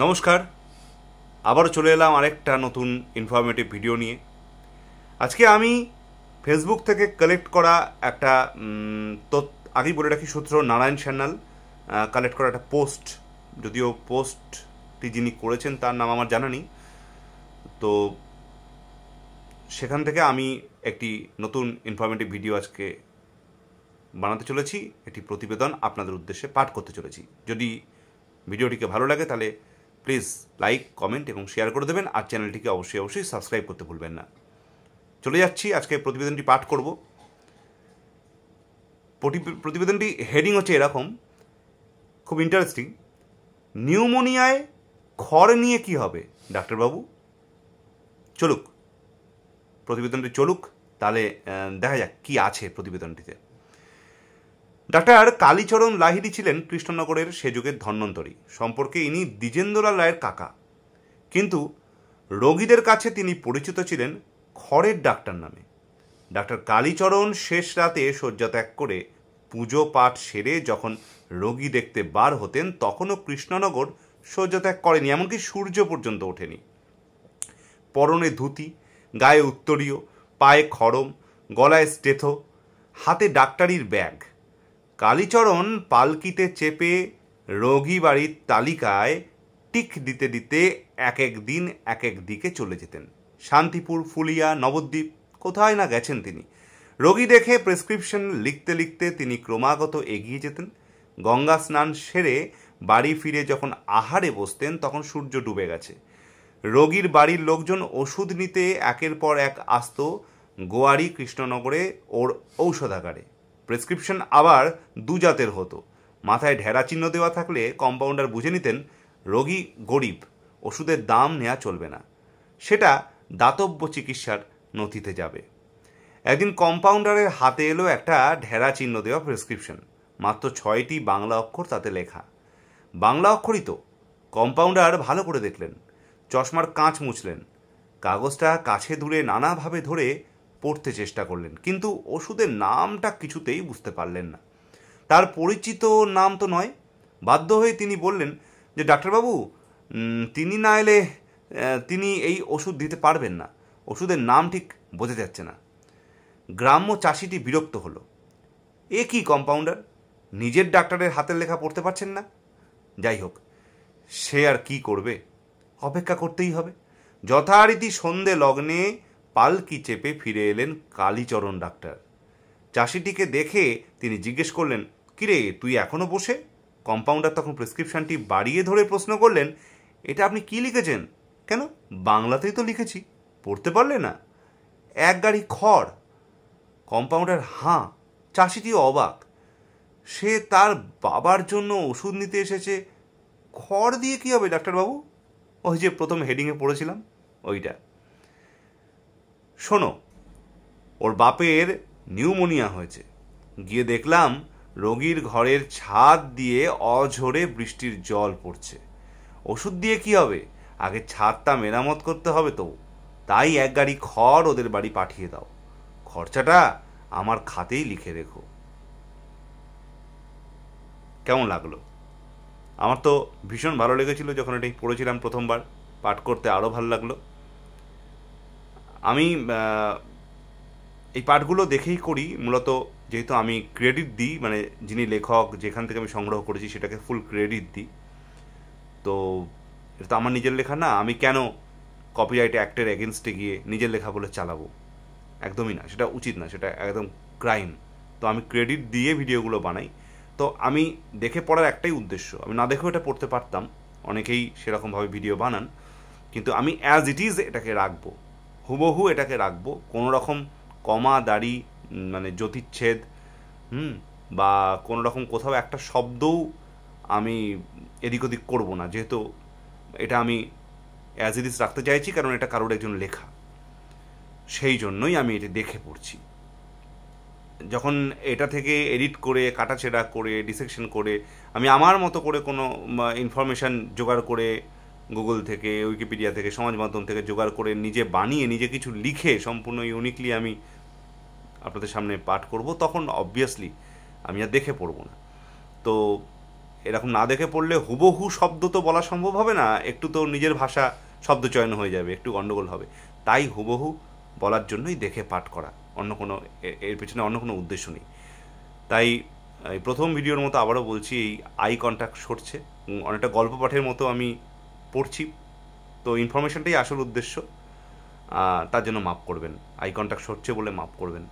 নমস্কার, আবারও চলে এলাম আরেকটা নতুন ইনফরমেটিভ ভিডিও নিয়ে। আজকে আমি ফেসবুক থেকে কালেক্ট করা একটা আগেই বলে রাখি, সূত্র নারায়ণ সান্যাল কালেক্ট করা একটা পোস্ট, যদিও পোস্টটি যিনি করেছেন তার নাম আমার জানা নেই, তো সেখান থেকে আমি একটি নতুন ইনফরমেটিভ ভিডিও আজকে বানাতে চলেছি, একটি প্রতিবেদন আপনাদের উদ্দেশ্যে পাঠ করতে চলেছি। যদি ভিডিওটিকে ভালো লাগে তাহলে প্লিজ লাইক, কমেন্ট এবং শেয়ার করে দেবেন, আর চ্যানেলটিকে অবশ্যই সাবস্ক্রাইব করতে ভুলবেন না। চলে যাচ্ছি, আজকে প্রতিবেদনটি পাঠ করব। প্রতিবেদনটি হেডিং হচ্ছে এরকম, খুব ইন্টারেস্টিং: নিউমোনিয়ায় খড় নিয়ে কি হবে ডাক্তারবাবু? চলুক প্রতিবেদনটি চলুক, তাহলে দেখা যাক কি আছে প্রতিবেদনটিতে। ডাক্তার কালীচরণ লাহিড়ী ছিলেন কৃষ্ণনগরের সে যুগের ধন্বন্তরী। সম্পর্কে ইনি দ্বিজেন্দ্রলাল রায়ের কাকা, কিন্তু রোগীদের কাছে তিনি পরিচিত ছিলেন খড়ের ডাক্তার নামে। ডাক্তার কালীচরণ শেষ রাতে শয্যা ত্যাগ করে পুজো পাঠ সেরে যখন রোগী দেখতে বার হতেন, তখনও কৃষ্ণনগর শয্যা ত্যাগ করেনি, এমনকি সূর্য পর্যন্ত ওঠেনি। পরনে ধুতি, গায়ে উত্তরীয়, পায়ে খড়ম, গলায় স্টেথো, হাতে ডাক্তারির ব্যাগ। কালীচরণ পালকিতে চেপে রোগী বাড়ির তালিকায় টিক দিতে দিতে এক এক দিন এক এক দিকে চলে যেতেন। শান্তিপুর, ফুলিয়া, নবদ্বীপ, কোথায় না গেছেন তিনি। রোগী দেখে প্রেসক্রিপশন লিখতে লিখতে তিনি ক্রমাগত এগিয়ে যেতেন। গঙ্গা স্নান সেরে বাড়ি ফিরে যখন আহারে বসতেন, তখন সূর্য ডুবে গেছে। রোগীর বাড়ির লোকজন ওষুধ নিতে একের পর এক আসত গোয়ারি কৃষ্ণনগরে ওর ঔষধাগারে। প্রেসক্রিপশন আবার দু জাতের হতো। মাথায় ঢেরা চিহ্ন দেওয়া থাকলে কম্পাউন্ডার বুঝে নিতেন রোগী গরিব, ওষুধের দাম নেওয়া চলবে না, সেটা দাতব্য চিকিৎসার নথিতে যাবে। একদিন কম্পাউন্ডারের হাতে এলো একটা ঢেরা চিহ্ন দেওয়া প্রেসক্রিপশন, মাত্র 6টি বাংলা অক্ষর তাতে লেখা। বাংলা অক্ষরই তো। কম্পাউন্ডার ভালো করে দেখলেন, চশমার কাঁচ মুছলেন, কাগজটা কাছে দূরে নানাভাবে ধরে পড়তে চেষ্টা করলেন, কিন্তু ওষুধের নামটা কিছুতেই বুঝতে পারলেন না। তার পরিচিত নাম তো নয়। বাধ্য হয়ে তিনি বললেন যে, ডাক্তারবাবু, তিনি না এলে তিনি এই ওষুধ দিতে পারবেন না, ওষুধের নাম ঠিক বোঝা যাচ্ছে না। গ্রাম্য চাষিটি বিরক্ত হলো। এ কি কম্পাউন্ডার, নিজের ডাক্তারের হাতের লেখা পড়তে পারছেন না? যাই হোক, সে আর কি করবে, অপেক্ষা করতেই হবে। যথারীতি সন্ধে লগ্নে পালকি চেপে ফিরে এলেন কালীচরণ ডাক্তার। চাষিটিকে দেখে তিনি জিজ্ঞেস করলেন, কিরে, তুই এখনো বসে? কম্পাউন্ডার তখন প্রেসক্রিপশনটি বাড়িয়ে ধরে প্রশ্ন করলেন, এটা আপনি কি লিখেছেন? কেন, বাংলাতেই তো লিখেছি, পড়তে পারলে না? এক গাড়ি খড়। কম্পাউন্ডার হাঁ, চাষিটি অবাক। সে তার বাবার জন্য ওষুধ নিতে এসেছে, খড় দিয়ে কি হবে ডাক্তারবাবু? ওই যে প্রথম হেডিংয়ে পড়েছিলাম ওইটা। শোনো, ওর বাপের নিউমোনিয়া হয়েছে, গিয়ে দেখলাম রোগীর ঘরের ছাদ দিয়ে অঝোরে বৃষ্টির জল পড়ছে। ওষুধ দিয়ে কি হবে, আগে ছাদটা মেরামত করতে হবে তো, তাই এক গাড়ি খড় ওদের বাড়ি পাঠিয়ে দাও, খরচাটা আমার খাতেই লিখে রেখো। কেমন লাগলো? আমার তো ভীষণ ভালো লেগেছিল যখন এটাই পড়েছিলাম প্রথমবার, পাঠ করতে আরও ভালো লাগলো। আমি এই পাঠগুলো দেখেই করি মূলত, যেহেতু আমি ক্রেডিট দিই, মানে যিনি লেখক, যেখান থেকে আমি সংগ্রহ করেছি সেটাকে ফুল ক্রেডিট দিই, তো এটা তো আমার নিজের লেখা না। আমি কেন কপিরাইট অ্যাক্টের এগেনস্টে গিয়ে নিজের লেখা বলে চালাবো? একদমই না, সেটা উচিত না, সেটা একদম ক্রাইম। তো আমি ক্রেডিট দিয়ে ভিডিওগুলো বানাই। তো আমি দেখে পড়ার একটাই উদ্দেশ্য, আমি না দেখেও এটা পড়তে পারতাম, অনেকেই সেরকমভাবে ভিডিও বানান, কিন্তু আমি অ্যাজ ইট ইজ এটাকে রাখবো, হুবহু এটাকে রাখবো। কোনো রকম কমা দাড়ি, মানে জ্যোতিচ্ছেদ, বা কোনো রকম কোথাও একটা শব্দও আমি এদিক ওদিক করবো না, যেহেতু এটা আমি অ্যাজ ইট ইজ রাখতে চাইছি, কারণ এটা কারোর একজন লেখা, সেই জন্যই আমি এটা দেখে পড়ছি। যখন এটা থেকে এডিট করে, কাটাছেড়া করে, ডিসেকশন করে আমি আমার মতো করে কোনো ইনফরমেশান জোগাড় করে, গুগল থেকে, উইকিপিডিয়া থেকে, সমাজ মাধ্যম থেকে জোগাড় করে নিজে বানিয়ে, নিজে কিছু লিখে সম্পূর্ণ ইউনিকলি আমি আপনাদের সামনে পাঠ করব, তখন অবভিয়াসলি আমি আর দেখে পড়ব না। তো এরকম না দেখে পড়লে হুবহু শব্দ তো বলা সম্ভব হবে না, একটু তো নিজের ভাষা শব্দ চয়ন হয়ে যাবে, একটু গণ্ডগোল হবে। তাই হুবহু বলার জন্যই দেখে পাঠ করা, অন্য কোনো এর পেছনে অন্য কোনো উদ্দেশ্য নেই। তাই এই প্রথম ভিডিওর মতো আবারও বলছি, এই আই কন্ট্যাক্ট সরছে, অনেকটা গল্প পাঠের মতো আমি পড়ছি, তো ইনফরমেশনটাই আসল উদ্দেশ্য, তার জন্য মাপ করবেন, আই কন্ট্যাক্ট সরছে বলে মাপ করবেন।